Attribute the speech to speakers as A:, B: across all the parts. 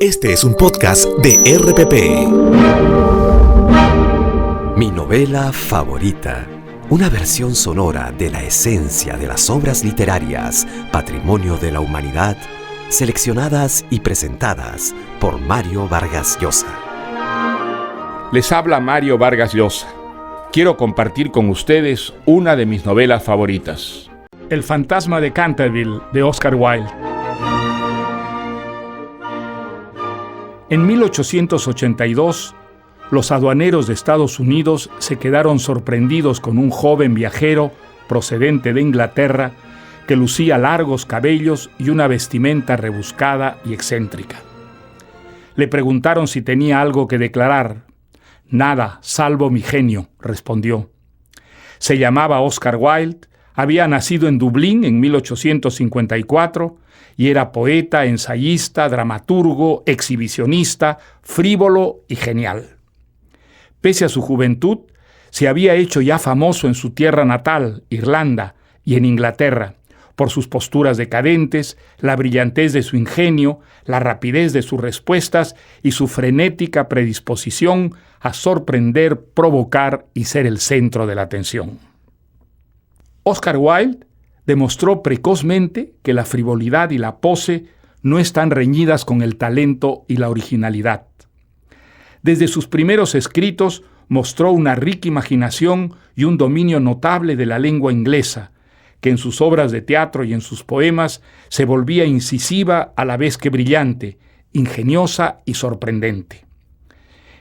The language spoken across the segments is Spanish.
A: Este es un podcast de RPP. Mi novela favorita. Una versión sonora de la esencia de las obras literarias, patrimonio de la humanidad, seleccionadas y presentadas por Mario Vargas Llosa.
B: Les habla Mario Vargas Llosa. Quiero compartir con ustedes una de mis novelas favoritas. El fantasma de Canterville, de Oscar Wilde. En 1882, los aduaneros de Estados Unidos se quedaron sorprendidos con un joven viajero procedente de Inglaterra que lucía largos cabellos y una vestimenta rebuscada y excéntrica. Le preguntaron si tenía algo que declarar. «Nada, salvo mi genio», respondió. Se llamaba Oscar Wilde, había nacido en Dublín en 1854 y era poeta, ensayista, dramaturgo, exhibicionista, frívolo y genial. Pese a su juventud, se había hecho ya famoso en su tierra natal, Irlanda, y en Inglaterra, por sus posturas decadentes, la brillantez de su ingenio, la rapidez de sus respuestas y su frenética predisposición a sorprender, provocar y ser el centro de la atención. Oscar Wilde demostró precozmente que la frivolidad y la pose no están reñidas con el talento y la originalidad. Desde sus primeros escritos mostró una rica imaginación y un dominio notable de la lengua inglesa, que en sus obras de teatro y en sus poemas se volvía incisiva a la vez que brillante, ingeniosa y sorprendente.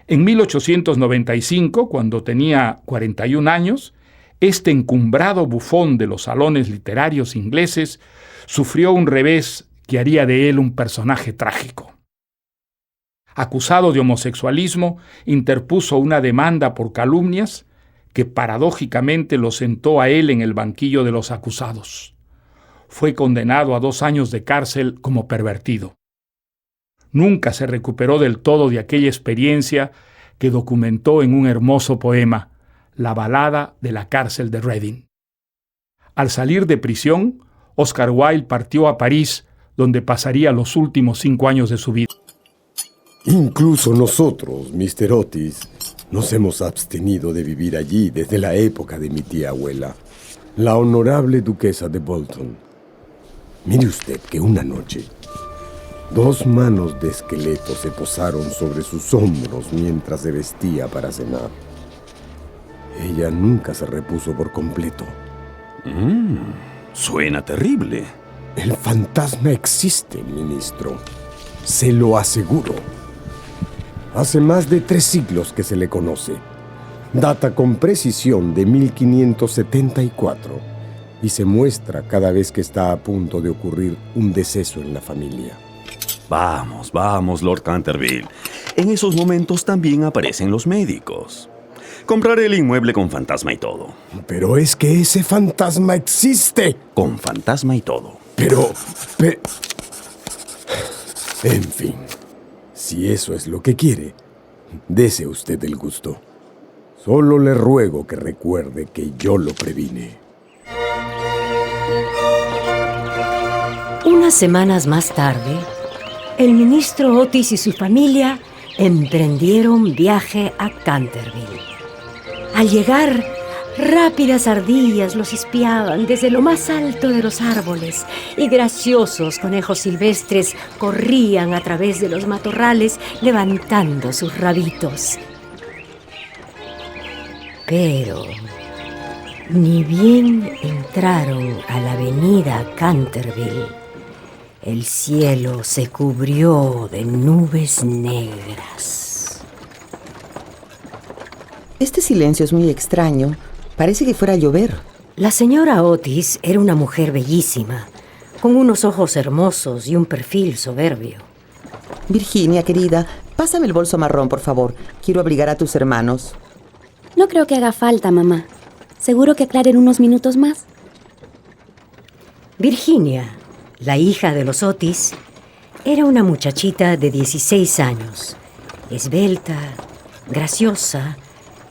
B: En 1895, cuando tenía 41 años, este encumbrado bufón de los salones literarios ingleses sufrió un revés que haría de él un personaje trágico. Acusado de homosexualismo, interpuso una demanda por calumnias que paradójicamente lo sentó a él en el banquillo de los acusados. Fue condenado a 2 años de cárcel como pervertido. Nunca se recuperó del todo de aquella experiencia que documentó en un hermoso poema, La balada de la cárcel de Reading. Al salir de prisión, Oscar Wilde partió a París, donde pasaría los últimos 5 años de su vida.
C: Incluso nosotros, Mr. Otis, nos hemos abstenido de vivir allí desde la época de mi tía abuela, la honorable duquesa de Bolton. Mire usted que una noche, 2 manos de esqueleto se posaron sobre sus hombros mientras se vestía para cenar. Ella nunca se repuso por completo.
D: Suena terrible.
C: El fantasma existe, ministro. Se lo aseguro. Hace más de 3 siglos que se le conoce. Data con precisión de 1574 y se muestra cada vez que está a punto de ocurrir un deceso en la familia.
D: Vamos, Lord Canterville. En esos momentos también aparecen los médicos. Compraré el inmueble con fantasma y todo.
C: Pero es que ese fantasma existe.
D: Con fantasma y todo.
C: Pero... En fin, si eso es lo que quiere, dese usted el gusto. Solo le ruego que recuerde que yo lo previne.
E: Unas semanas más tarde, el ministro Otis y su familia emprendieron viaje a Canterville. Al llegar, rápidas ardillas los espiaban desde lo más alto de los árboles y graciosos conejos silvestres corrían a través de los matorrales levantando sus rabitos. Pero ni bien entraron a la avenida Canterville, el cielo se cubrió de nubes negras.
F: Este silencio es muy extraño. Parece que fuera a llover.
E: La señora Otis era una mujer bellísima, con unos ojos hermosos y un perfil soberbio.
F: Virginia, querida, pásame el bolso marrón, por favor. Quiero abrigar a tus hermanos.
G: No creo que haga falta, mamá. ¿Seguro que aclaren unos minutos más?
E: Virginia, la hija de los Otis, era una muchachita de 16 años, esbelta, graciosa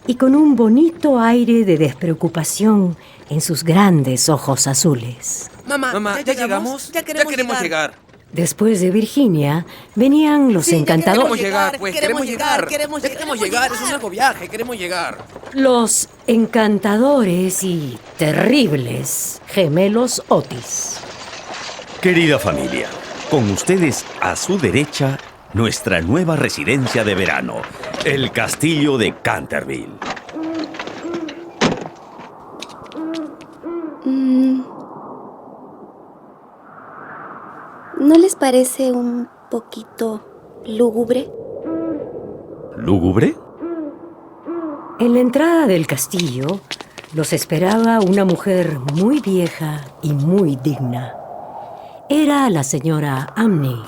E: y con un bonito aire de despreocupación en sus grandes ojos azules.
H: Mamá, ¿ya llegamos? Ya queremos llegar.
E: Después de Virginia, venían los encantadores.
H: Queremos llegar, es un largo viaje, queremos llegar.
E: Los encantadores y terribles gemelos Otis.
D: Querida familia, con ustedes a su derecha, nuestra nueva residencia de verano, el castillo de Canterville.
G: ¿No les parece un poquito lúgubre?
D: ¿Lúgubre?
E: En la entrada del castillo los esperaba una mujer muy vieja y muy digna. Era la señora Amney,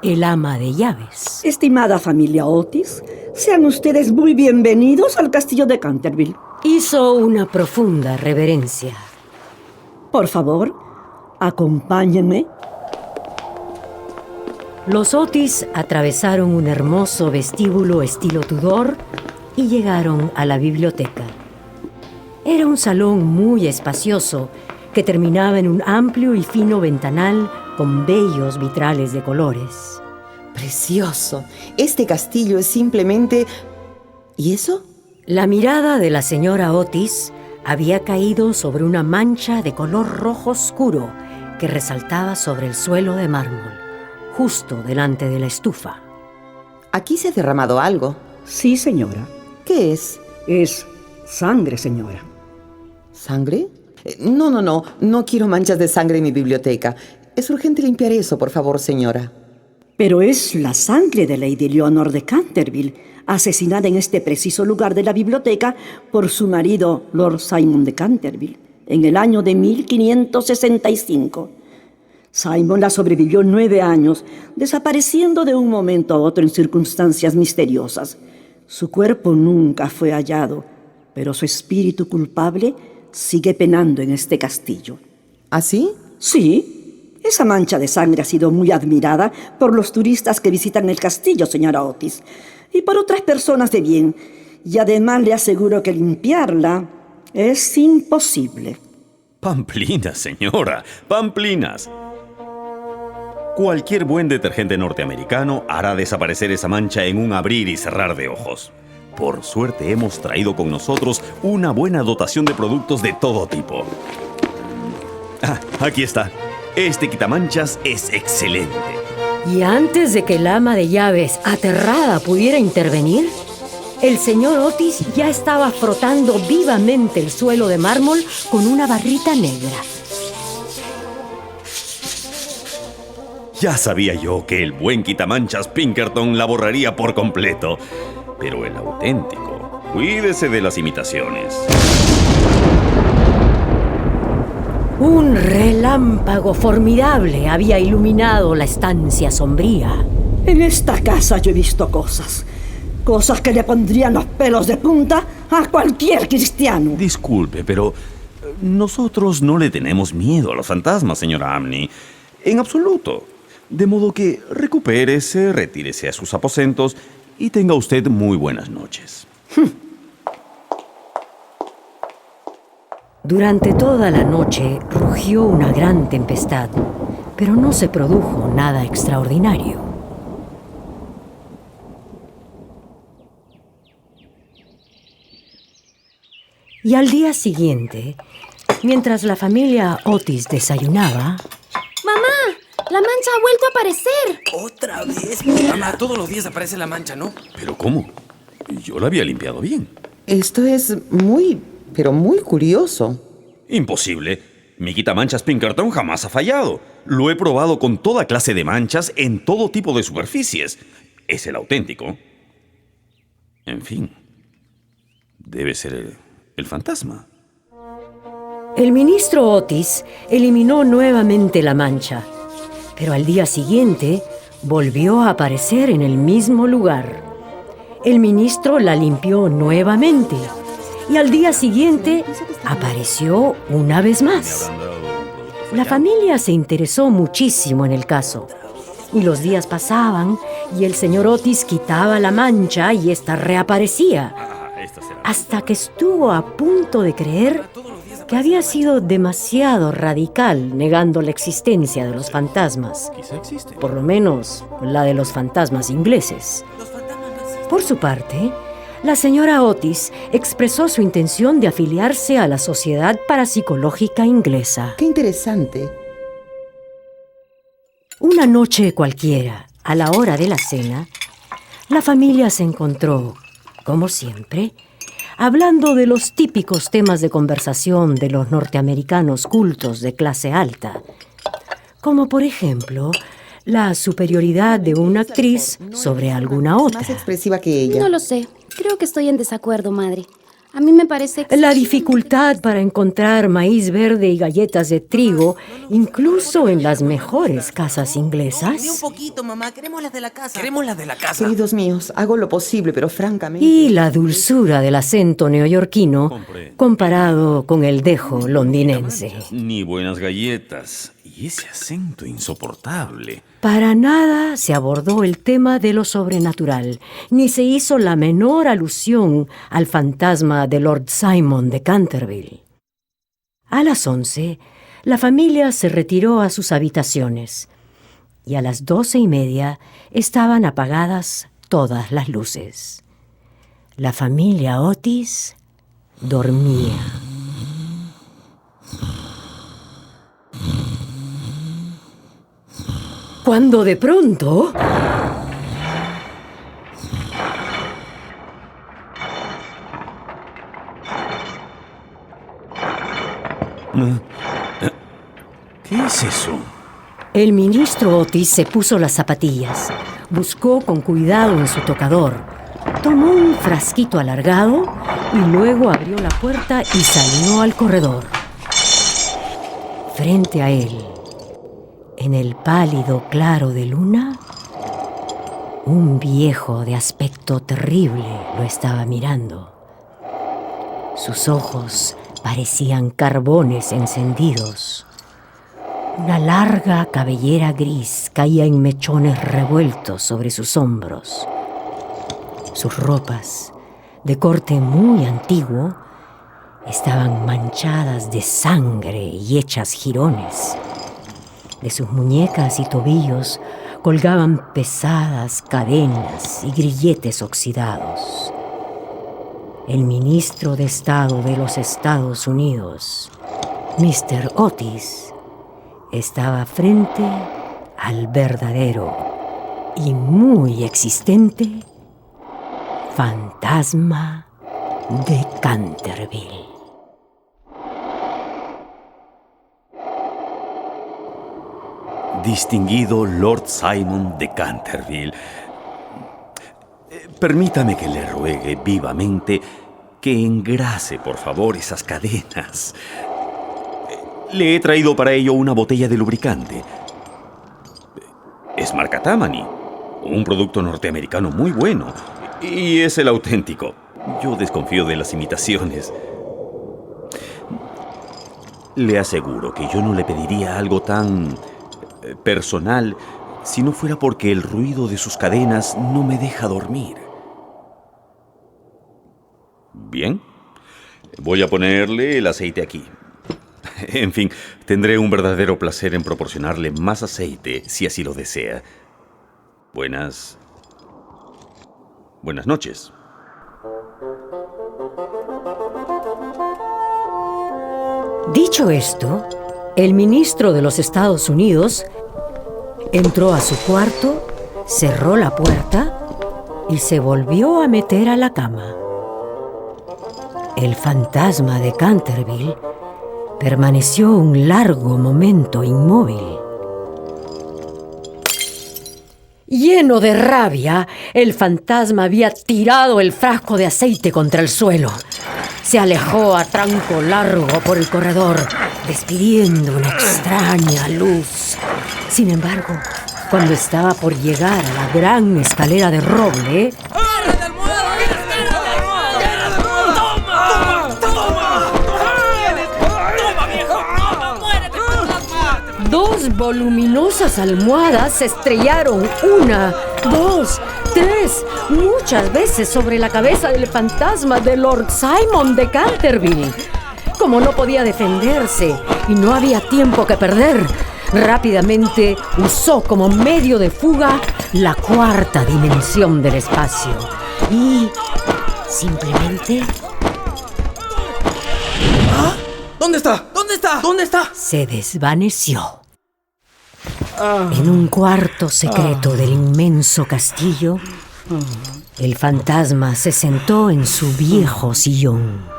E: el ama de llaves.
I: Estimada familia Otis, sean ustedes muy bienvenidos al castillo de Canterville.
E: Hizo una profunda reverencia.
I: Por favor, acompáñenme.
E: Los Otis atravesaron un hermoso vestíbulo estilo Tudor y llegaron a la biblioteca. Era un salón muy espacioso que terminaba en un amplio y fino ventanal con bellos vitrales de colores.
F: Precioso. Este castillo es simplemente... ¿Y eso?
E: La mirada de la señora Otis había caído sobre una mancha de color rojo oscuro que resaltaba sobre el suelo de mármol, justo delante de la estufa.
F: Aquí se ha derramado algo.
I: Sí, señora.
F: ¿Qué es?
I: Es sangre, señora.
F: ¿Sangre? No quiero manchas de sangre en mi biblioteca. Es urgente limpiar eso, por favor, señora.
I: Pero es la sangre de Lady Leonor de Canterville, asesinada en este preciso lugar de la biblioteca por su marido, Lord Simon de Canterville, en el año de 1565. Simon la sobrevivió 9 años, desapareciendo de un momento a otro en circunstancias misteriosas. Su cuerpo nunca fue hallado, pero su espíritu culpable sigue penando en este castillo.
F: ¿Así?
I: Sí. Esa mancha de sangre ha sido muy admirada por los turistas que visitan el castillo, señora Otis, y por otras personas de bien. Y además le aseguro que limpiarla es imposible.
D: Pamplinas, señora, pamplinas. Cualquier buen detergente norteamericano hará desaparecer esa mancha en un abrir y cerrar de ojos. Por suerte hemos traído con nosotros una buena dotación de productos de todo tipo. Aquí está. Este quitamanchas es excelente.
E: Y antes de que el ama de llaves, aterrada, pudiera intervenir, el señor Otis ya estaba frotando vivamente el suelo de mármol con una barrita negra.
D: Ya sabía yo que el buen quitamanchas Pinkerton la borraría por completo. Pero el auténtico, cuídese de las imitaciones.
E: Un relámpago formidable había iluminado la estancia sombría.
I: En esta casa yo he visto cosas que le pondrían los pelos de punta a cualquier cristiano.
D: Disculpe, pero nosotros no le tenemos miedo a los fantasmas, señora Amney. En absoluto. De modo que recupérese, retírese a sus aposentos y tenga usted muy buenas noches.
E: Durante toda la noche rugió una gran tempestad, pero no se produjo nada extraordinario. Y al día siguiente, mientras la familia Otis desayunaba...
G: ¡Mamá! ¡La mancha ha vuelto a aparecer!
H: ¿Otra vez? Mamá, todos los días aparece la mancha, ¿no?
D: ¿Pero cómo? Yo la había limpiado bien.
F: Esto es muy curioso.
D: Imposible. Mi quitamanchas Pinkerton jamás ha fallado. Lo he probado con toda clase de manchas en todo tipo de superficies. Es el auténtico. En fin, debe ser el fantasma.
E: El ministro Otis eliminó nuevamente la mancha, pero al día siguiente volvió a aparecer en el mismo lugar. El ministro la limpió nuevamente y al día siguiente apareció una vez más. La familia se interesó muchísimo en el caso y los días pasaban y el señor Otis quitaba la mancha y ésta reaparecía, hasta que estuvo a punto de creer que había sido demasiado radical negando la existencia de los fantasmas.
D: Quizá existe.
E: Por lo menos la de los fantasmas ingleses. Por su parte, la señora Otis expresó su intención de afiliarse a la Sociedad Parapsicológica Inglesa.
F: ¡Qué interesante!
E: Una noche cualquiera, a la hora de la cena, la familia se encontró, como siempre, hablando de los típicos temas de conversación de los norteamericanos cultos de clase alta, como por ejemplo la superioridad de una actriz sobre alguna otra.
F: Más expresiva que ella.
G: No lo sé. Creo que estoy en desacuerdo, madre. A mí me parece
E: La dificultad para encontrar maíz verde y galletas de trigo, incluso en las mejores casas
H: Ni un
E: inglesas.
H: poquito, mamá. Queremos las de la casa. Queremos las de la casa.
F: Queridos míos, hago lo posible, pero francamente...
E: Y la dulzura del acento neoyorquino comparado con el dejo londinense.
D: Ni buenas galletas. Y ese acento insoportable.
E: Para nada se abordó el tema de lo sobrenatural, ni se hizo la menor alusión al fantasma de Lord Simon de Canterville. A las 11, la familia se retiró a sus habitaciones y a las 12:30 estaban apagadas todas las luces. La familia Otis dormía. Cuando de pronto...
D: ¿Qué es eso?
E: El ministro Otis se puso las zapatillas, buscó con cuidado en su tocador, tomó un frasquito alargado y luego abrió la puerta y salió al corredor. Frente a él, en el pálido claro de luna, un viejo de aspecto terrible lo estaba mirando. Sus ojos parecían carbones encendidos. Una larga cabellera gris caía en mechones revueltos sobre sus hombros. Sus ropas, de corte muy antiguo, estaban manchadas de sangre y hechas jirones. De sus muñecas y tobillos colgaban pesadas cadenas y grilletes oxidados. El ministro de Estado de los Estados Unidos, Mr. Otis, estaba frente al verdadero y muy existente fantasma de Canterville.
D: Distinguido Lord Simon de Canterville, permítame que le ruegue vivamente que engrase, por favor, esas cadenas. Le he traído para ello una botella de lubricante. Es marca Tammany, un producto norteamericano muy bueno, y es el auténtico. Yo desconfío de las imitaciones. Le aseguro que yo no le pediría algo tan personal si no fuera porque el ruido de sus cadenas no me deja dormir. Bien, voy a ponerle el aceite aquí. En fin, tendré un verdadero placer en proporcionarle más aceite si así lo desea. Buenas noches.
E: Dicho esto, el ministro de los Estados Unidos entró a su cuarto, cerró la puerta y se volvió a meter a la cama. El fantasma de Canterville permaneció un largo momento inmóvil. Lleno de rabia, el fantasma había tirado el frasco de aceite contra el suelo. Se alejó a tranco largo por el corredor, despidiendo una extraña luz. Sin embargo, cuando estaba por llegar a la gran escalera de roble, dos voluminosas almohadas se estrellaron 1, 2, 3, muchas veces sobre la cabeza del fantasma de Lord Simon de Canterville. como no podía defenderse y no había tiempo que perder, rápidamente usó como medio de fuga la cuarta dimensión del espacio y simplemente
H: ¿Dónde está? ¿Dónde está? ¿Dónde está?
E: se desvaneció. En un cuarto secreto del inmenso castillo, el fantasma se sentó en su viejo sillón.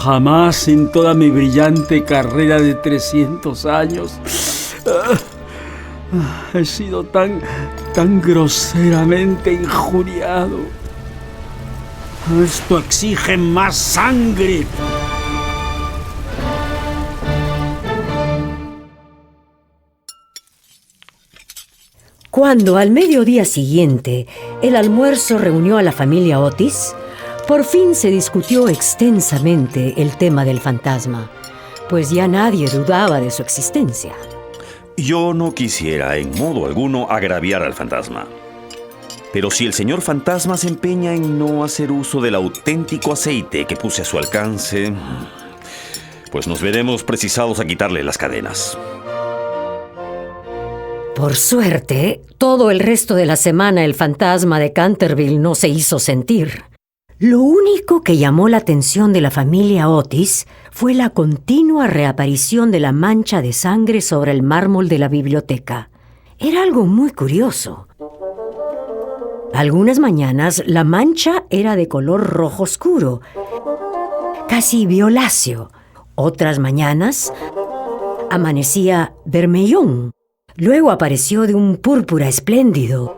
J: Jamás en toda mi brillante carrera de 300 años he sido tan groseramente injuriado. Esto exige más sangre.
E: Cuando al mediodía siguiente el almuerzo reunió a la familia Otis, por fin se discutió extensamente el tema del fantasma, pues ya nadie dudaba de su existencia.
D: Yo no quisiera en modo alguno agraviar al fantasma. Pero si el señor fantasma se empeña en no hacer uso del auténtico aceite que puse a su alcance, pues nos veremos precisados a quitarle las cadenas.
E: Por suerte, todo el resto de la semana el fantasma de Canterville no se hizo sentir. Lo único que llamó la atención de la familia Otis fue la continua reaparición de la mancha de sangre sobre el mármol de la biblioteca. Era algo muy curioso. Algunas mañanas la mancha era de color rojo oscuro, casi violáceo. Otras mañanas amanecía vermellón. Luego apareció de un púrpura espléndido.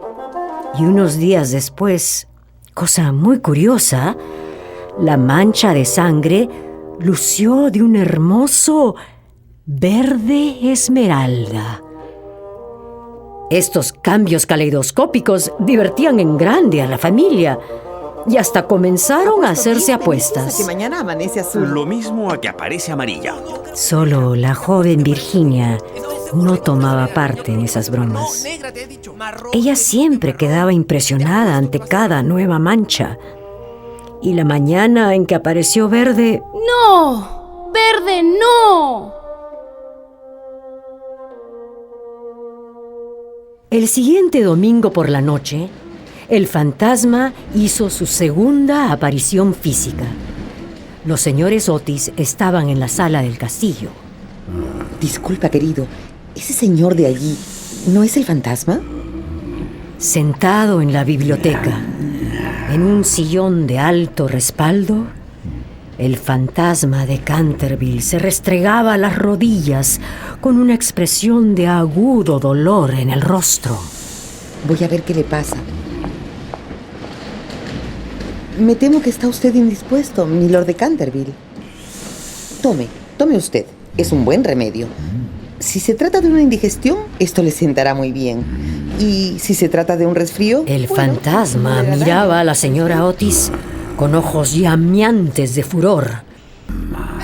E: Y unos días después, cosa muy curiosa, la mancha de sangre lució de un hermoso verde esmeralda. Estos cambios caleidoscópicos divertían en grande a la familia y hasta comenzaron a hacerse apuestas.
F: Que mañana amanece azul.
D: Lo mismo a que aparece amarilla.
E: Solo la joven Virginia no tomaba parte en esas bromas. Ella siempre quedaba impresionada ante cada nueva mancha. Y la mañana en que apareció verde...
K: ¡No! ¡Verde, no!
E: El siguiente domingo por la noche, el fantasma hizo su segunda aparición física. Los señores Otis estaban en la sala del castillo.
F: Disculpa, querido. ¿Ese señor de allí no es el fantasma?
E: Sentado en la biblioteca, en un sillón de alto respaldo, el fantasma de Canterville se restregaba las rodillas con una expresión de agudo dolor en el rostro.
F: Voy a ver qué le pasa. Me temo que está usted indispuesto, milord de Canterville. Tome usted. Es un buen remedio. Si se trata de una indigestión, esto le sentará muy bien. Y si se trata de un resfrío...
E: El fantasma miraba a la señora Otis con ojos llameantes de furor.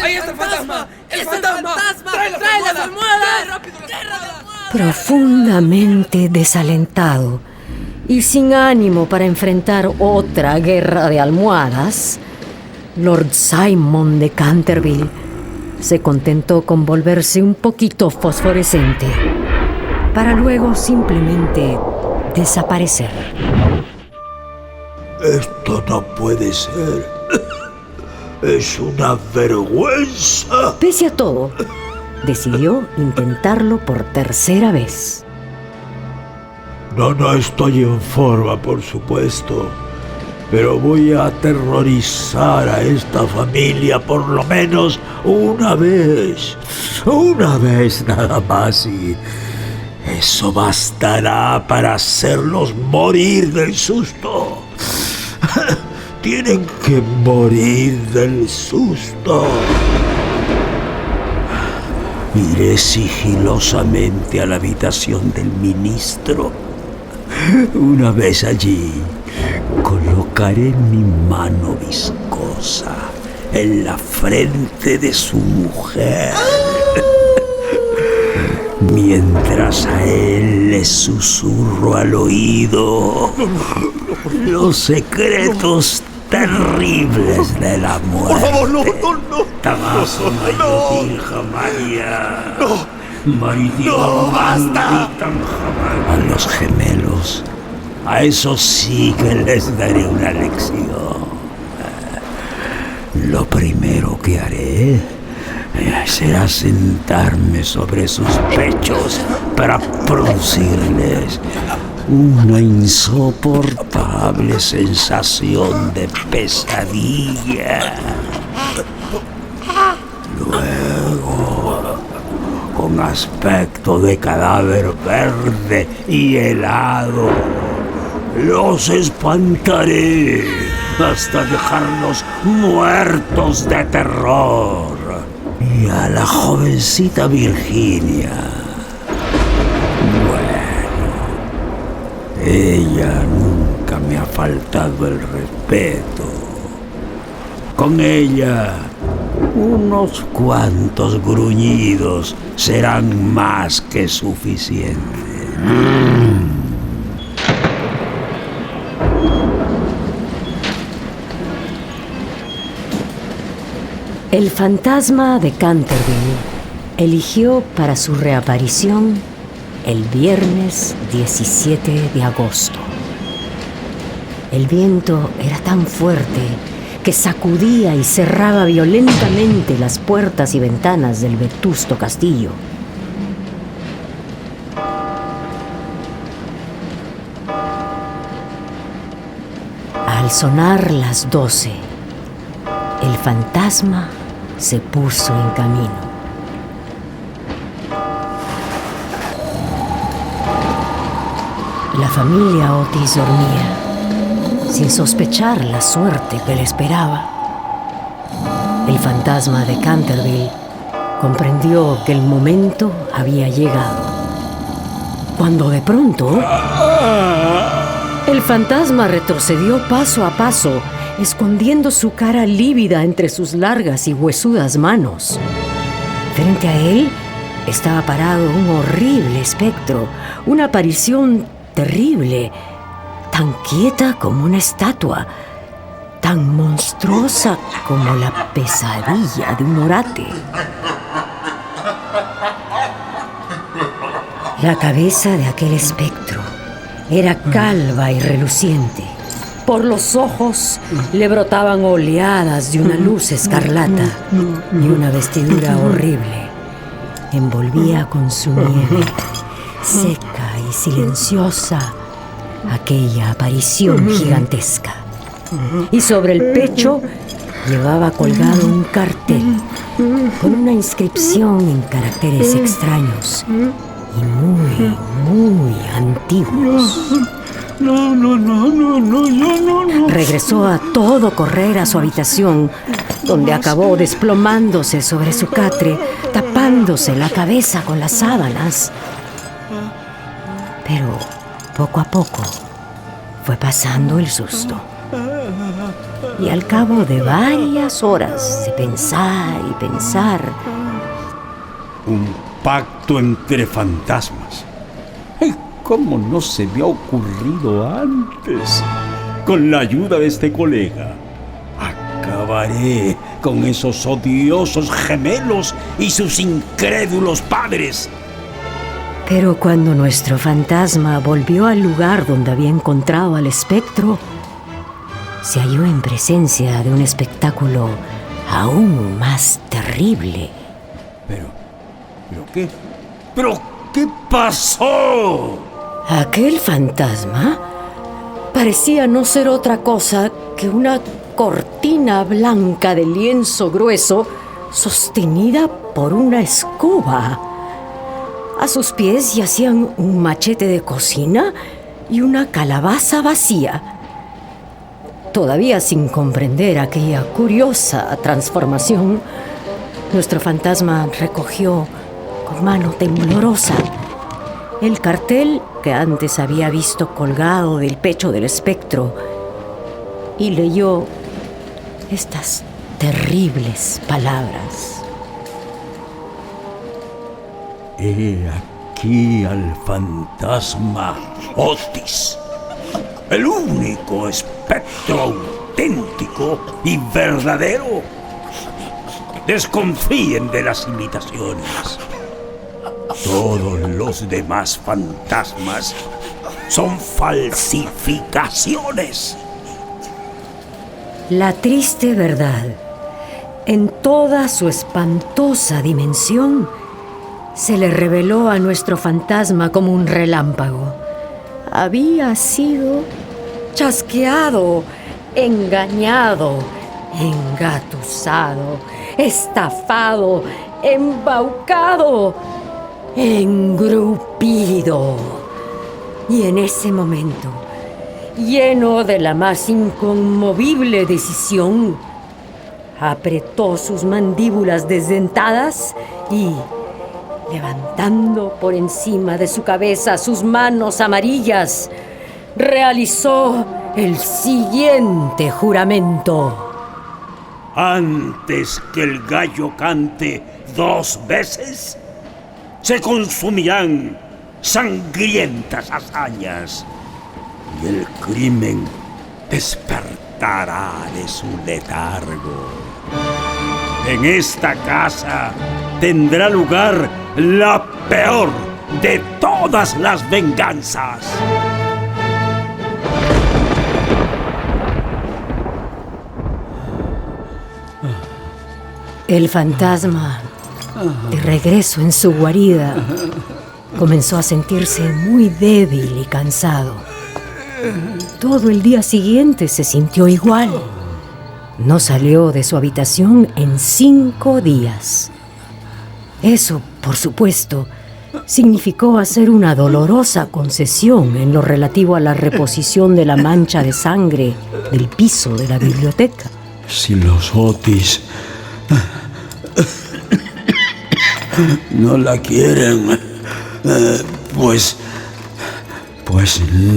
H: ¡Ahí está el fantasma! ¡El fantasma! ¡Trae las almohadas! ¡Rápido las almohadas!
E: Profundamente desalentado y sin ánimo para enfrentar otra guerra de almohadas, Lord Simon de Canterville se contentó con volverse un poquito fosforescente para luego simplemente desaparecer.
L: Esto no puede ser. Es una vergüenza.
E: Pese a todo, decidió intentarlo por tercera vez.
L: No estoy en forma, por supuesto. Pero voy a aterrorizar a esta familia por lo menos una vez. Una vez nada más y eso bastará para hacerlos morir del susto. Tienen que morir del susto. Iré sigilosamente a la habitación del ministro. Una vez allí, colocaré mi mano viscosa en la frente de su mujer, mientras a él le susurro al oído los secretos terribles de la muerte.
D: Por favor, no.
L: Tamaso Mayotilja María. No,
D: basta.
L: A los gemelos, a esos sí que les daré una lección. Lo primero que haré será sentarme sobre sus pechos para producirles una insoportable sensación de pesadilla. Luego, con aspecto de cadáver verde y helado, los espantaré hasta dejarlos muertos de terror. Y a la jovencita Virginia, bueno, ella nunca me ha faltado el respeto. Con ella, unos cuantos gruñidos serán más que suficientes.
E: El fantasma de Canterville eligió para su reaparición el viernes 17 de agosto. El viento era tan fuerte que sacudía y cerraba violentamente las puertas y ventanas del vetusto castillo. Al sonar las 12, el fantasma se puso en camino. La familia Otis dormía, sin sospechar la suerte que le esperaba. El fantasma de Canterville comprendió que el momento había llegado, cuando de pronto el fantasma retrocedió paso a paso, escondiendo su cara lívida entre sus largas y huesudas manos. Frente a él estaba parado un horrible espectro, una aparición terrible, tan quieta como una estatua, tan monstruosa como la pesadilla de un orate. La cabeza de aquel espectro era calva y reluciente. Por los ojos le brotaban oleadas de una luz escarlata y una vestidura horrible envolvía con su nieve, seca y silenciosa, aquella aparición gigantesca. Y sobre el pecho llevaba colgado un cartel con una inscripción en caracteres extraños y muy antiguos.
J: No.
E: Regresó a todo correr a su habitación, donde acabó desplomándose sobre su catre, tapándose la cabeza con las sábanas. Pero poco a poco fue pasando el susto. Y al cabo de varias horas de pensar y pensar...
J: Un pacto entre fantasmas. ¿Cómo no se me ha ocurrido antes? Con la ayuda de este colega, acabaré con esos odiosos gemelos y sus incrédulos padres.
E: Pero cuando nuestro fantasma volvió al lugar donde había encontrado al espectro, se halló en presencia de un espectáculo aún más terrible.
J: ¿Pero qué? ¿Pero qué pasó?
E: Aquel fantasma parecía no ser otra cosa que una cortina blanca de lienzo grueso sostenida por una escoba. A sus pies yacían un machete de cocina y una calabaza vacía. Todavía sin comprender aquella curiosa transformación, nuestro fantasma recogió con mano temblorosa el cartel que antes había visto colgado del pecho del espectro y leyó estas terribles palabras.
L: He aquí al fantasma Otis, el único espectro
J: auténtico y verdadero. Desconfíen de las imitaciones. Todos los demás fantasmas son falsificaciones.
E: La triste verdad, en toda su espantosa dimensión, se le reveló a nuestro fantasma como un relámpago. Había sido chasqueado, engañado, engatusado, estafado, embaucado, engrupido. Y en ese momento, lleno de la más inconmovible decisión, apretó sus mandíbulas desdentadas y, levantando por encima de su cabeza sus manos amarillas, realizó el siguiente juramento.
J: Antes que el gallo cante 2 veces, se consumirán sangrientas hazañas y el crimen despertará de su letargo. En esta casa tendrá lugar la peor de todas las venganzas.
E: El fantasma, de regreso en su guarida, comenzó a sentirse muy débil y cansado. Todo el día siguiente se sintió igual. No salió de su habitación en 5 días. Eso, por supuesto, significó hacer una dolorosa concesión en lo relativo a la reposición de la mancha de sangre del piso de la biblioteca.
L: Si los Otis no la quieren, pues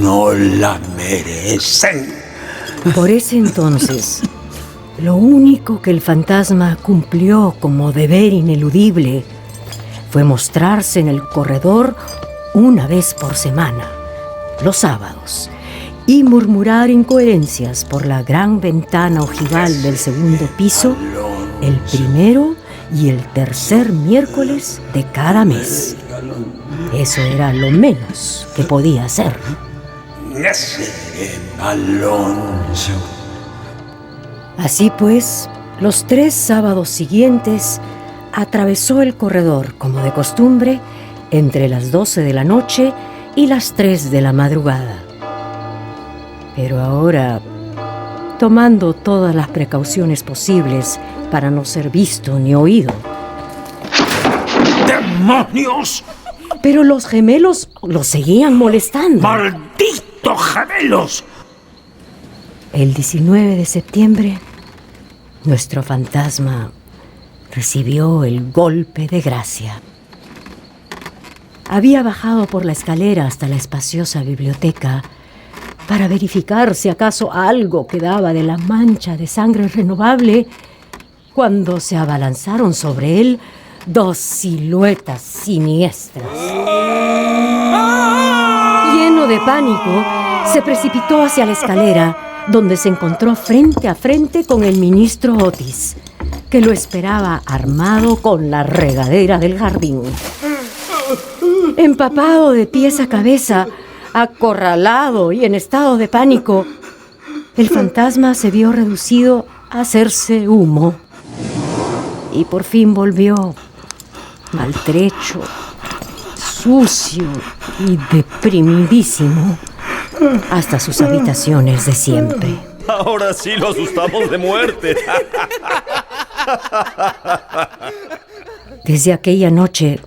L: no la merecen.
E: Por ese entonces, lo único que el fantasma cumplió como deber ineludible fue mostrarse en el corredor una vez por semana, los sábados, y murmurar incoherencias por la gran ventana ojival del segundo piso el primero y el tercer miércoles de cada mes. Eso era lo menos que podía hacer.
L: Alonso.
E: Así pues, los 3 sábados siguientes atravesó el corredor, como de costumbre, entre las 12 de la noche y las 3 de la madrugada. Pero ahora, tomando todas las precauciones posibles para no ser visto ni oído.
J: ¡Demonios!
E: Pero los gemelos lo seguían molestando.
J: ¡Malditos gemelos!
E: El 19 de septiembre, nuestro fantasma recibió el golpe de gracia. Había bajado por la escalera hasta la espaciosa biblioteca para verificar si acaso algo quedaba de la mancha de sangre renovable, cuando se abalanzaron sobre él 2 siluetas siniestras. Lleno de pánico, se precipitó hacia la escalera, donde se encontró frente a frente con el ministro Otis, que lo esperaba armado con la regadera del jardín. Empapado de pies a cabeza, acorralado y en estado de pánico, el fantasma se vio reducido a hacerse humo. Y por fin volvió, maltrecho, sucio y deprimidísimo, hasta sus habitaciones de siempre.
D: Ahora sí lo asustamos de muerte.
E: Desde aquella noche,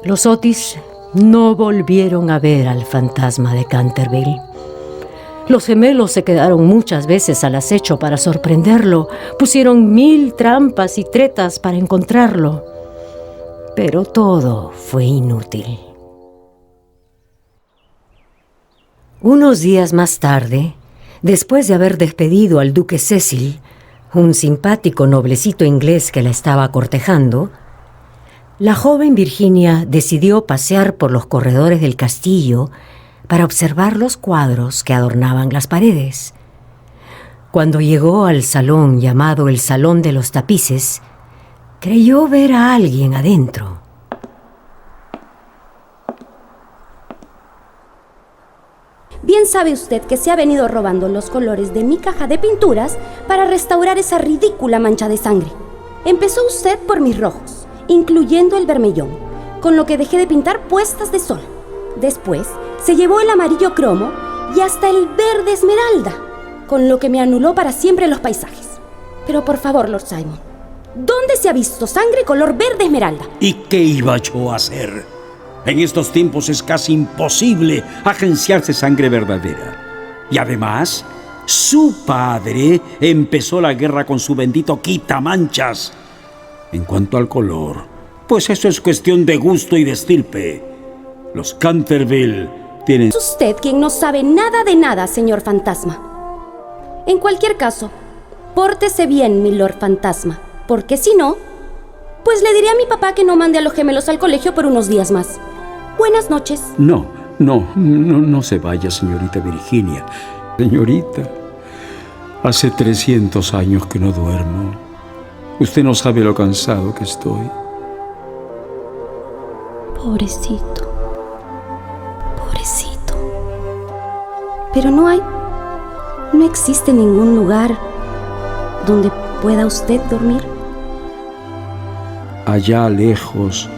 E: los Otis no volvieron a ver al fantasma de Canterville. Los gemelos se quedaron muchas veces al acecho para sorprenderlo. Pusieron 1000 trampas y tretas para encontrarlo. Pero todo fue inútil. Unos días más tarde, después de haber despedido al duque Cecil, un simpático noblecito inglés que la estaba cortejando, la joven Virginia decidió pasear por los corredores del castillo para observar los cuadros que adornaban las paredes. Cuando llegó al salón llamado el Salón de los Tapices, creyó ver a alguien adentro.
G: Bien sabe usted que se ha venido robando los colores de mi caja de pinturas para restaurar esa ridícula mancha de sangre. Empezó usted por mis rojos, incluyendo el vermellón, con lo que dejé de pintar puestas de sol. Después se llevó el amarillo cromo y hasta el verde esmeralda, con lo que me anuló para siempre los paisajes. Pero por favor, Lord Simon, ¿dónde se ha visto sangre color verde esmeralda?
J: ¿Y qué iba yo a hacer? En estos tiempos es casi imposible agenciarse sangre verdadera. Y además, su padre empezó la guerra con su bendito quitamanchas. En cuanto al color, pues eso es cuestión de gusto y de estirpe. Los Canterville tienen...
G: Es usted quien no sabe nada de nada, señor fantasma. En cualquier caso, pórtese bien, mi Lord Fantasma, porque si no, pues le diré a mi papá que no mande a los gemelos al colegio por unos días más. Buenas noches.
J: No se vaya, señorita Virginia. Señorita, hace 300 años que no duermo. Usted no sabe lo cansado que estoy.
G: Pobrecito. Pero no existe ningún lugar donde pueda usted dormir.
J: Allá lejos,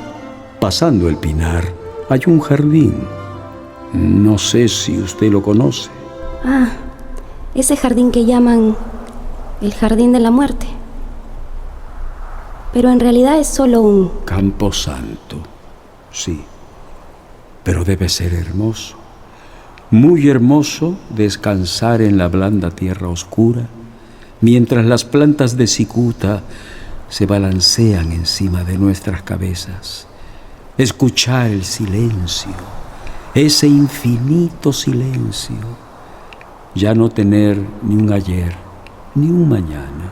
J: pasando el pinar, hay un jardín. No sé si usted lo conoce.
G: Ah, ese jardín que llaman el Jardín de la Muerte. Pero en realidad es solo un...
J: Camposanto, sí. Pero debe ser hermoso. Muy hermoso descansar en la blanda tierra oscura, mientras las plantas de cicuta se balancean encima de nuestras cabezas. Escuchar el silencio, ese infinito silencio. Ya no tener ni un ayer, ni un mañana.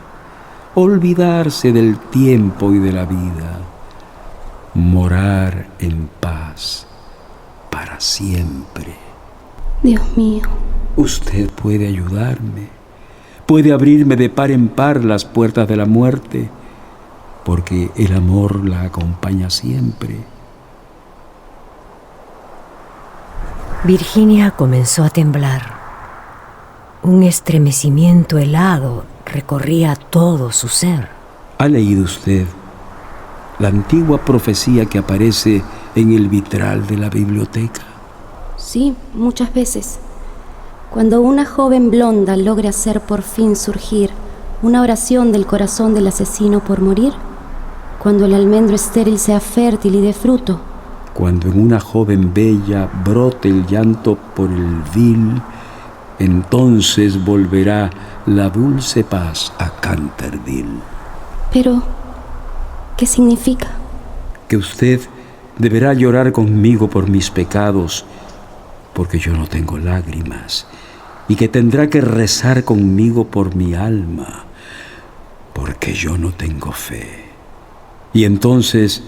J: Olvidarse del tiempo y de la vida. Morar en paz para siempre.
G: Dios mío.
J: Usted puede ayudarme. Puede abrirme de par en par las puertas de la muerte, porque el amor la acompaña siempre.
E: Virginia comenzó a temblar. Un estremecimiento helado recorría todo su ser.
J: ¿Ha leído usted la antigua profecía que aparece en el vitral de la biblioteca?
G: Sí, muchas veces. Cuando una joven blonda logra hacer por fin surgir una oración del corazón del asesino por morir, cuando el almendro estéril sea fértil y dé fruto,
J: cuando en una joven bella brote el llanto por el vil, entonces volverá la dulce paz a Canterville.
G: Pero, ¿qué significa?
J: Que usted deberá llorar conmigo por mis pecados, porque yo no tengo lágrimas, y que tendrá que rezar conmigo por mi alma, porque yo no tengo fe. Y entonces,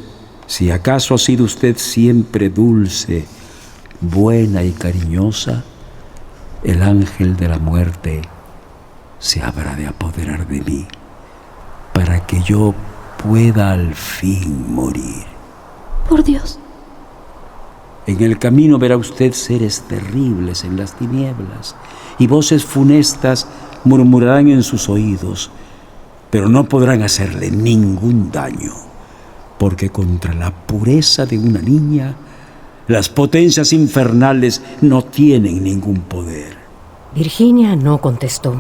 J: si acaso ha sido usted siempre dulce, buena y cariñosa, el ángel de la muerte se habrá de apoderar de mí, para que yo pueda al fin morir.
G: Por Dios.
J: En el camino verá usted seres terribles en las tinieblas, y voces funestas murmurarán en sus oídos, pero no podrán hacerle ningún daño, porque contra la pureza de una niña, las potencias infernales no tienen ningún poder.
E: Virginia no contestó.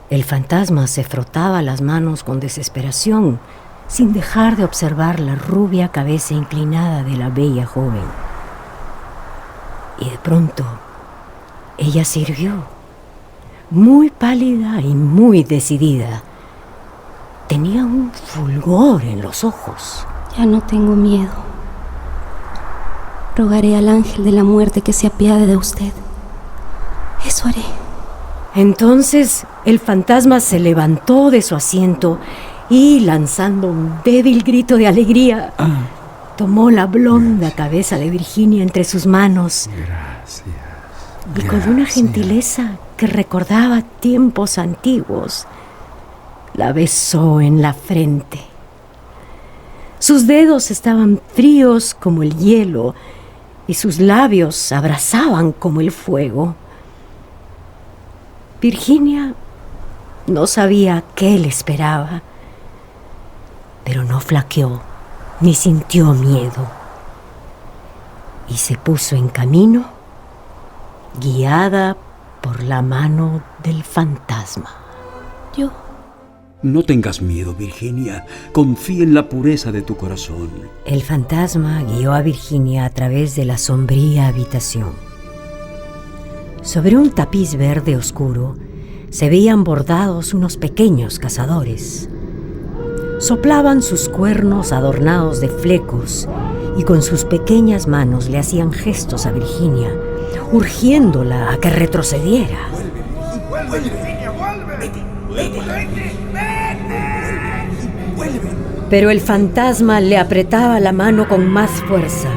E: El fantasma se frotaba las manos con desesperación, sin dejar de observar la rubia cabeza inclinada de la bella joven. Y de pronto, ella se irguió, muy pálida y muy decidida. Tenía un fulgor en los ojos.
G: Ya no tengo miedo. Rogaré al ángel de la muerte que se apiade de usted. Eso haré.
E: Entonces el fantasma se levantó de su asiento y, lanzando un débil grito de alegría, tomó la blonda cabeza de Virginia entre sus manos.
J: Gracias.
E: y con una gentileza que recordaba tiempos antiguos, la besó en la frente. Sus dedos estaban fríos como el hielo y sus labios abrasaban como el fuego. Virginia no sabía qué le esperaba, pero no flaqueó ni sintió miedo y se puso en camino, guiada por la mano del fantasma.
J: No tengas miedo, Virginia. Confía en la pureza de tu corazón.
E: El fantasma guió a Virginia a través de la sombría habitación. Sobre un tapiz verde oscuro se veían bordados unos pequeños cazadores. Soplaban sus cuernos adornados de flecos y con sus pequeñas manos le hacían gestos a Virginia, urgiéndola a que retrocediera.
H: ¡Vuelve, Virginia, vuelve! ¡Vete!
E: Pero el fantasma le apretaba la mano con más fuerza,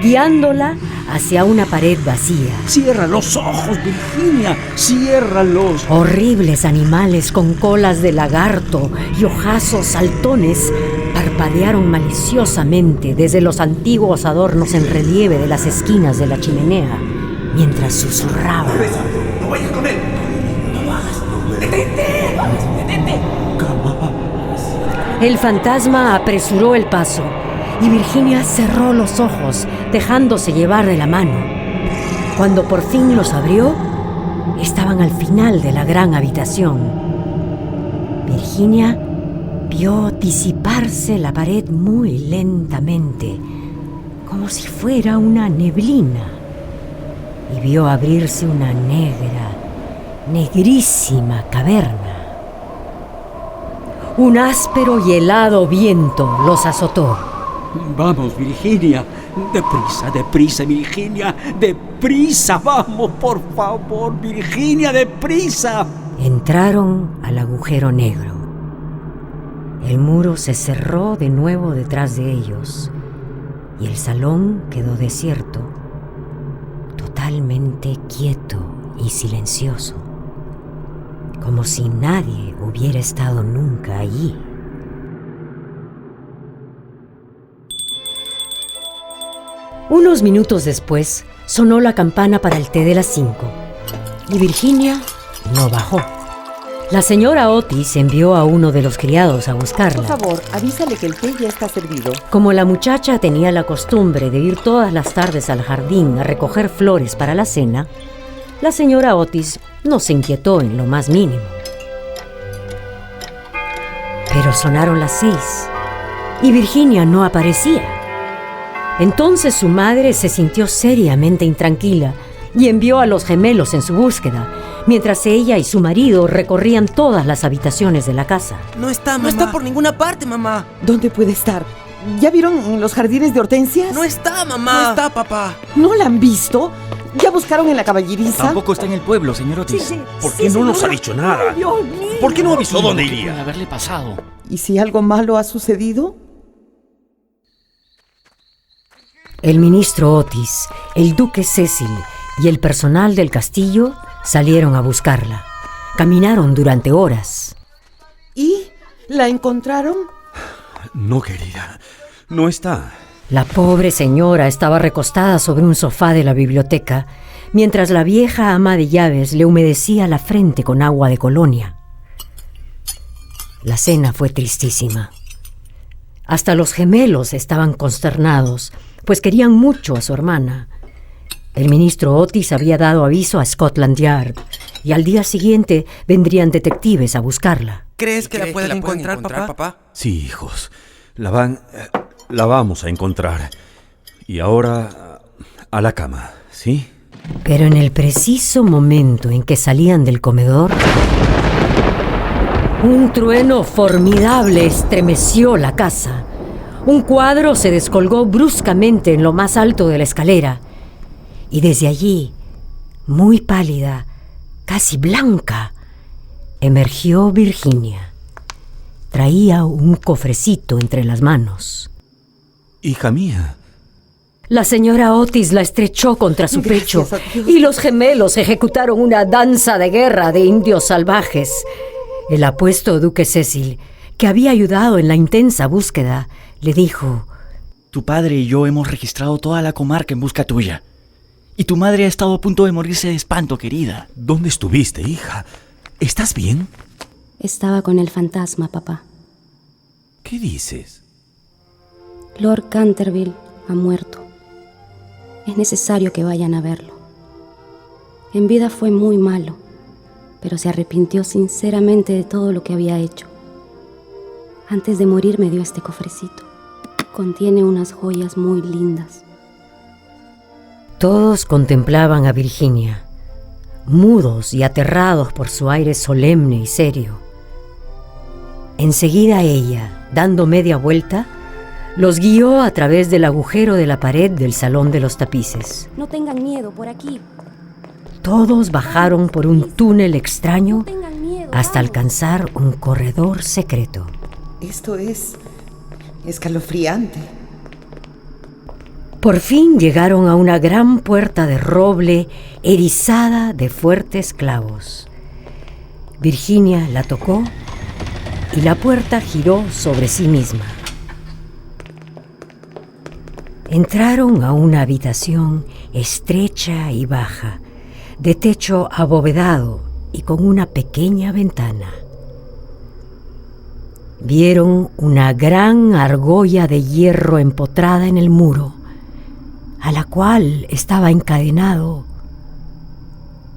E: guiándola hacia una pared vacía.
J: ¡Cierra los ojos, Virginia! ¡Ciérralos!
E: Horribles animales con colas de lagarto y ojazos saltones parpadearon maliciosamente desde los antiguos adornos en relieve de las esquinas de la chimenea, mientras susurraban.
H: ¡No vayas con él! ¡No lo hagas! ¡Detente!
E: El fantasma apresuró el paso y Virginia cerró los ojos, dejándose llevar de la mano. Cuando por fin los abrió, estaban al final de la gran habitación. Virginia vio disiparse la pared muy lentamente, como si fuera una neblina, y vio abrirse una negrísima caverna. Un áspero y helado viento los azotó.
J: Vamos, Virginia. Deprisa, Virginia. Deprisa, vamos, por favor, Virginia, deprisa.
E: Entraron al agujero negro. El muro se cerró de nuevo detrás de ellos y el salón quedó desierto, totalmente quieto y silencioso, como si nadie hubiera estado nunca allí. Unos minutos después, sonó la campana para el té de las 5 y Virginia no bajó. La señora Otis envió a uno de los criados a buscarla.
F: Por favor, avísale que el té ya está servido.
E: Como la muchacha tenía la costumbre de ir todas las tardes al jardín a recoger flores para la cena, la señora Otis no se inquietó en lo más mínimo. Pero sonaron las 6 y Virginia no aparecía. Entonces su madre se sintió seriamente intranquila y envió a los gemelos en su búsqueda, mientras ella y su marido recorrían todas las habitaciones de la casa.
H: No está, mamá. No está por ninguna parte, mamá.
F: ¿Dónde puede estar? ¿Ya vieron en los jardines de hortensias?
H: No está, mamá. No está, papá.
F: ¿No la han visto? ¿Ya buscaron en la caballeriza?
M: Tampoco está en el pueblo, señor Otis.
F: Sí.
D: ¿Por qué no nos ha dicho nada? ¿Por qué no avisó dónde iría?
M: Puede haberle pasado.
F: ¿Y si algo malo ha sucedido?
E: El ministro Otis, el duque Cecil y el personal del castillo salieron a buscarla. Caminaron durante horas.
F: ¿Y? ¿La encontraron?
D: No, querida. No está.
E: La pobre señora estaba recostada sobre un sofá de la biblioteca, mientras la vieja ama de llaves le humedecía la frente con agua de colonia. La cena fue tristísima. Hasta los gemelos estaban consternados, pues querían mucho a su hermana. El ministro Otis había dado aviso a Scotland Yard y al día siguiente vendrían detectives a buscarla.
H: ¿Crees que la pueden encontrar, papá?
D: Sí, hijos. La vamos a encontrar. Y ahora a la cama, ¿sí?
E: Pero en el preciso momento en que salían del comedor, un trueno formidable estremeció la casa. Un cuadro se descolgó bruscamente en lo más alto de la escalera y desde allí, muy pálida, casi blanca, emergió Virginia. Traía un cofrecito entre las manos.
D: Hija mía,
E: La señora Otis la estrechó contra su pecho y los gemelos ejecutaron una danza de guerra de indios salvajes. El apuesto duque Cecil, que había ayudado en la intensa búsqueda, le dijo:
M: Tu padre y yo hemos registrado toda la comarca en busca tuya. Y tu madre ha estado a punto de morirse de espanto, querida.
N: ¿Dónde estuviste, hija? ¿Estás bien?
G: Estaba con el fantasma, papá.
N: ¿Qué dices?
G: Lord Canterville ha muerto. Es necesario que vayan a verlo. En vida fue muy malo, pero se arrepintió sinceramente de todo lo que había hecho. Antes de morir me dio este cofrecito. Contiene unas joyas muy lindas.
E: Todos contemplaban a Virginia, mudos y aterrados por su aire solemne y serio. Enseguida ella, dando media vuelta, los guió a través del agujero de la pared del salón de los tapices.
G: No tengan miedo, por aquí.
E: Todos bajaron por un túnel extraño hasta alcanzar un corredor secreto.
F: Esto es escalofriante.
E: Por fin llegaron a una gran puerta de roble erizada de fuertes clavos. Virginia la tocó y la puerta giró sobre sí misma. Entraron a una habitación estrecha y baja, de techo abovedado y con una pequeña ventana. Vieron una gran argolla de hierro empotrada en el muro, a la cual estaba encadenado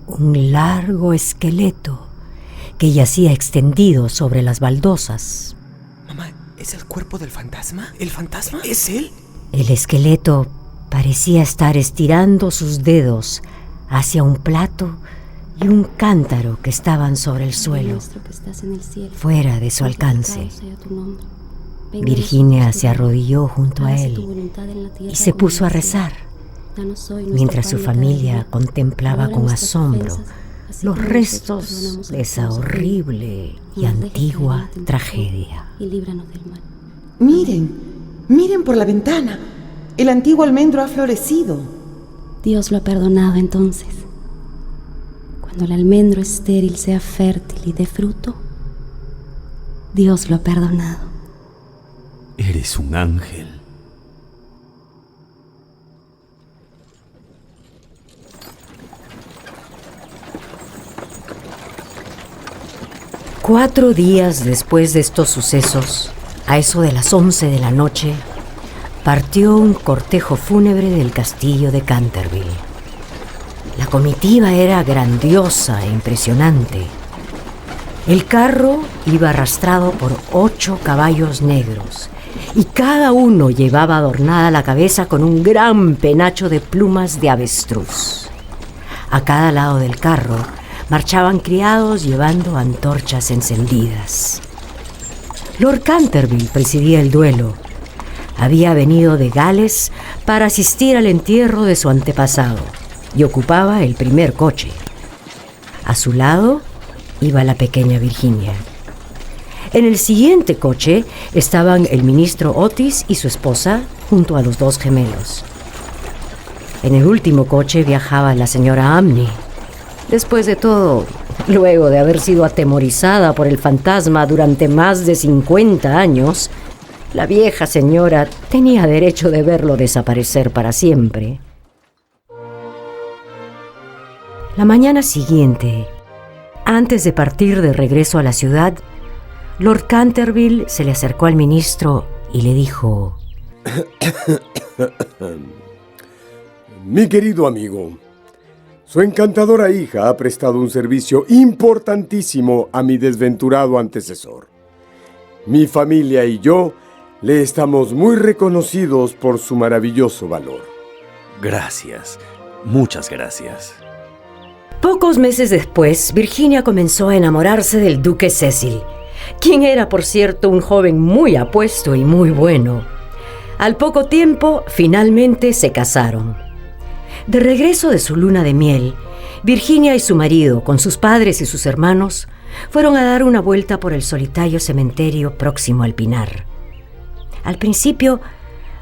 E: un largo esqueleto que yacía extendido sobre las baldosas.
H: Mamá, ¿es el cuerpo del fantasma? ¿El fantasma? ¿Es él?
E: El esqueleto parecía estar estirando sus dedos hacia un plato y un cántaro que estaban sobre el suelo, fuera de su alcance. Virginia se arrodilló junto a él y se puso a rezar, mientras su familia contemplaba con asombro los restos de esa horrible y antigua tragedia.
F: Miren por la ventana. El antiguo almendro ha florecido.
G: Dios lo ha perdonado entonces. Cuando el almendro estéril sea fértil y dé fruto, Dios lo ha perdonado.
N: Eres un ángel.
E: Cuatro días después de estos sucesos, a eso de las 11 de la noche, partió un cortejo fúnebre del castillo de Canterville. La comitiva era grandiosa e impresionante. El carro iba arrastrado por 8 caballos negros y cada uno llevaba adornada la cabeza con un gran penacho de plumas de avestruz. A cada lado del carro marchaban criados llevando antorchas encendidas. Lord Canterville presidía el duelo. Había venido de Gales para asistir al entierro de su antepasado y ocupaba el primer coche. A su lado iba la pequeña Virginia. En el siguiente coche estaban el ministro Otis y su esposa junto a los 2 gemelos. En el último coche viajaba la señora Amney. Después de todo, luego de haber sido atemorizada por el fantasma durante más de 50 años, la vieja señora tenía derecho de verlo desaparecer para siempre. La mañana siguiente, antes de partir de regreso a la ciudad, Lord Canterville se le acercó al ministro y le dijo:
C: Mi querido amigo, su encantadora hija ha prestado un servicio importantísimo a mi desventurado antecesor. Mi familia y yo le estamos muy reconocidos por su maravilloso valor.
D: Gracias, muchas gracias.
E: Pocos meses después, Virginia comenzó a enamorarse del duque Cecil, quien era, por cierto, un joven muy apuesto y muy bueno. Al poco tiempo, finalmente se casaron. De regreso de su luna de miel, Virginia y su marido, con sus padres y sus hermanos, fueron a dar una vuelta por el solitario cementerio próximo al Pinar. Al principio,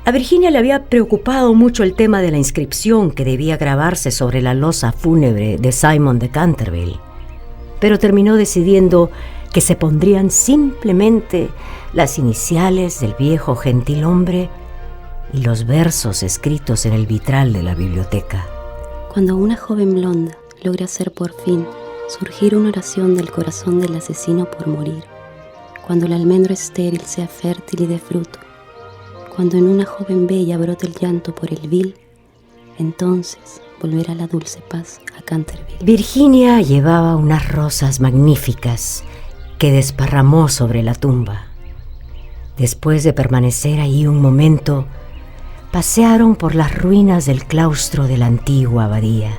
E: A Virginia le había preocupado mucho el tema de la inscripción que debía grabarse sobre la losa fúnebre de Simon de Canterville, pero terminó decidiendo que se pondrían simplemente las iniciales del viejo gentilhombre y los versos escritos en el vitral de la biblioteca.
G: Cuando una joven blonda logra hacer por fin surgir una oración del corazón del asesino por morir, cuando el almendro estéril sea fértil y de fruto, cuando en una joven bella brote el llanto por el vil, entonces volverá la dulce paz a Canterville.
E: Virginia llevaba unas rosas magníficas que desparramó sobre la tumba. Después de permanecer ahí un momento, pasearon por las ruinas del claustro de la antigua abadía.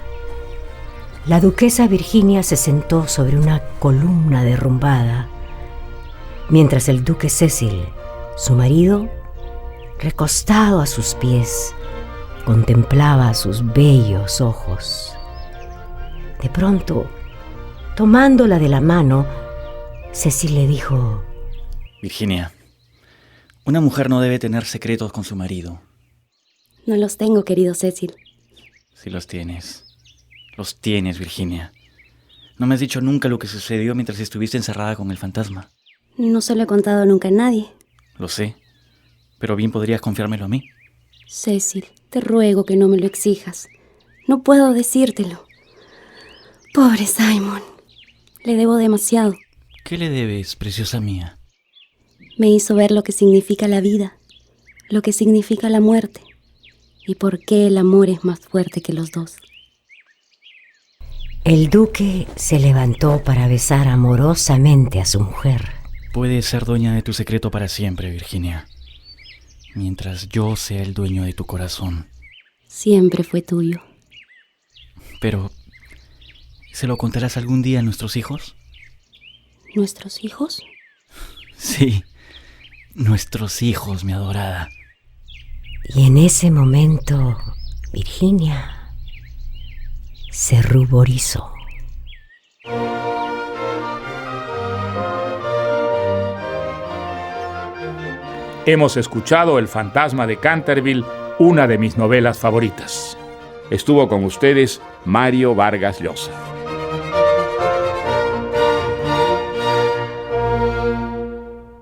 E: La duquesa Virginia se sentó sobre una columna derrumbada, mientras el duque Cecil, su marido, recostado a sus pies, contemplaba sus bellos ojos. De pronto, tomándola de la mano, Cecil le dijo:
M: Virginia, una mujer no debe tener secretos con su marido.
G: No los tengo, querido Cecil.
M: Sí los tienes. Los tienes, Virginia. No me has dicho nunca lo que sucedió mientras estuviste encerrada con el fantasma.
G: No se lo he contado nunca a nadie.
M: Lo sé, pero bien podrías confiármelo a mí.
G: Cecil, te ruego que no me lo exijas. No puedo decírtelo. Pobre Simon. Le debo demasiado.
M: ¿Qué le debes, preciosa mía?
G: Me hizo ver lo que significa la vida, lo que significa la muerte, y por qué el amor es más fuerte que los dos.
E: El duque se levantó para besar amorosamente a su mujer.
M: Puedes ser dueña de tu secreto para siempre, Virginia, mientras yo sea el dueño de tu corazón.
G: Siempre fue tuyo.
M: Pero, ¿se lo contarás algún día a nuestros hijos?
G: ¿Nuestros hijos?
M: Sí, nuestros hijos, mi adorada.
E: Y en ese momento, Virginia se ruborizó.
B: Hemos escuchado El fantasma de Canterville, una de mis novelas favoritas. Estuvo con ustedes Mario Vargas Llosa.